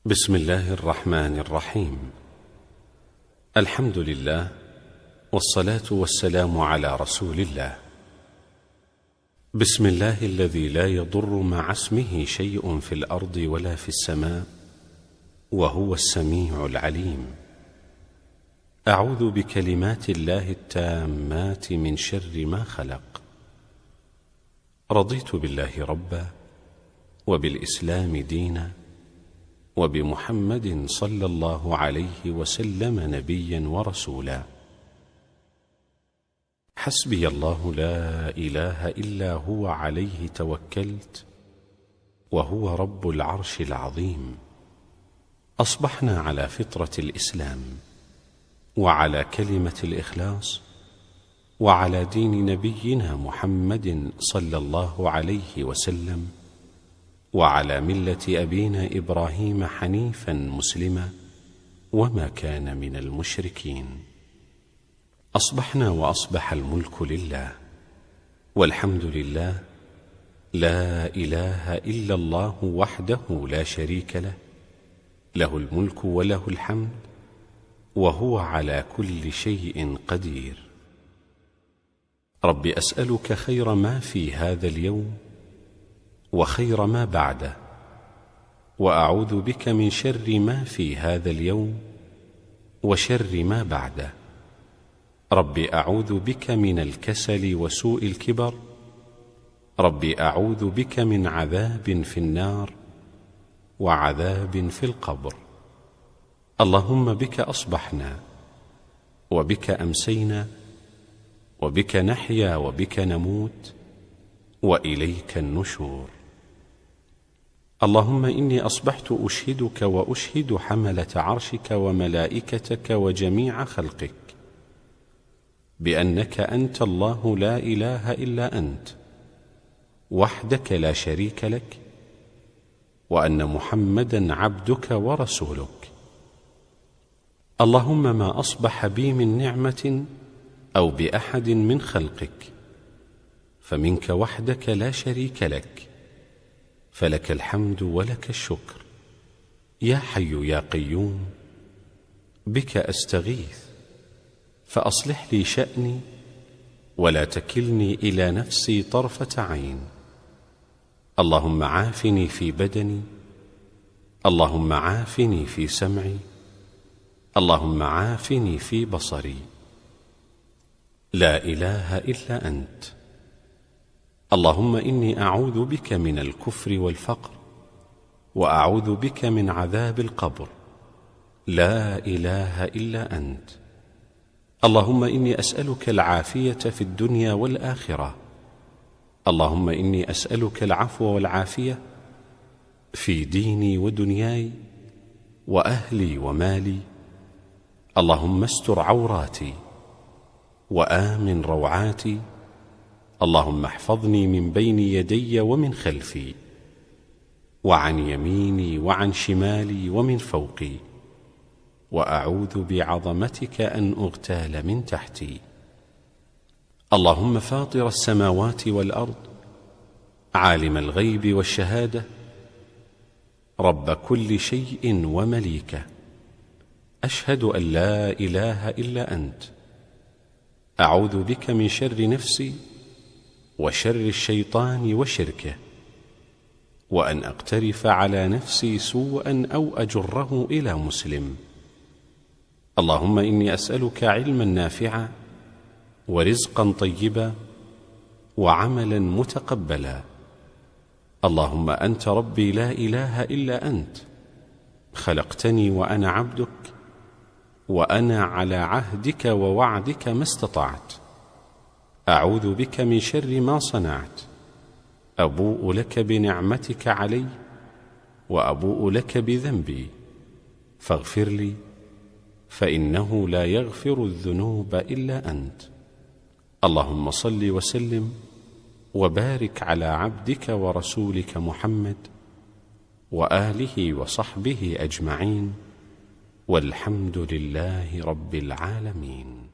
بسم الله الرحمن الرحيم. الحمد لله، والصلاة والسلام على رسول الله. بسم الله الذي لا يضر مع اسمه شيء في الأرض ولا في السماء، وهو السميع العليم. أعوذ بكلمات الله التامات من شر ما خلق. رضيت بالله ربا، وبالإسلام دينا، وبمحمد صلى الله عليه وسلم نبيا ورسولا. حسبي الله لا إله إلا هو، عليه توكلت، وهو رب العرش العظيم. أصبحنا على فطرة الإسلام، وعلى كلمة الإخلاص، وعلى دين نبينا محمد صلى الله عليه وسلم، وعلى ملة أبينا إبراهيم حنيفا مسلما، وما كان من المشركين. أصبحنا وأصبح الملك لله، والحمد لله، لا إله إلا الله وحده لا شريك له، له الملك وله الحمد، وهو على كل شيء قدير. رب أسألك خير ما في هذا اليوم، وخير ما بعده، وأعوذ بك من شر ما في هذا اليوم، وشر ما بعده. رب أعوذ بك من الكسل وسوء الكبر. رب أعوذ بك من عذاب في النار، وعذاب في القبر. اللهم بك أصبحنا، وبك أمسينا، وبك نحيا، وبك نموت، وإليك النشور. اللهم إني أصبحت أشهدك وأشهد حملة عرشك وملائكتك وجميع خلقك بأنك أنت الله لا إله إلا أنت، وحدك لا شريك لك، وأن محمدا عبدك ورسولك. اللهم ما أصبح بي من نعمة أو بأحد من خلقك فمنك وحدك لا شريك لك، فلك الحمد ولك الشكر. يا حي يا قيوم، بك أستغيث، فأصلح لي شأني، ولا تكلني إلى نفسي طرفة عين. اللهم عافني في بدني، اللهم عافني في سمعي، اللهم عافني في بصري. لا إله إلا أنت. اللهم إني أعوذ بك من الكفر والفقر، وأعوذ بك من عذاب القبر. لا إله إلا أنت. اللهم إني أسألك العافية في الدنيا والآخرة. اللهم إني أسألك العفو والعافية في ديني ودنياي، وأهلي ومالي. اللهم استر عوراتي، وآمن روعاتي. اللهم احفظني من بين يدي ومن خلفي، وعن يميني وعن شمالي ومن فوقي، وأعوذ بعظمتك أن أغتال من تحتي. اللهم فاطر السماوات والأرض، عالم الغيب والشهادة، رب كل شيء ومليكه، أشهد أن لا إله إلا أنت. أعوذ بك من شر نفسي، وشر الشيطان وشركه، وأن أقترف على نفسي سوءا أو أجره إلى مسلم. اللهم إني أسألك علما نافعا، ورزقا طيبا، وعملا متقبلا. اللهم أنت ربي لا إله إلا أنت، خلقتني وأنا عبدك، وأنا على عهدك ووعدك ما استطعت. أعوذ بك من شر ما صنعت. أبوء لك بنعمتك علي، وأبوء لك بذنبي، فاغفر لي، فإنه لا يغفر الذنوب إلا أنت. اللهم صل وسلم وبارك على عبدك ورسولك محمد، وآله وصحبه أجمعين، والحمد لله رب العالمين.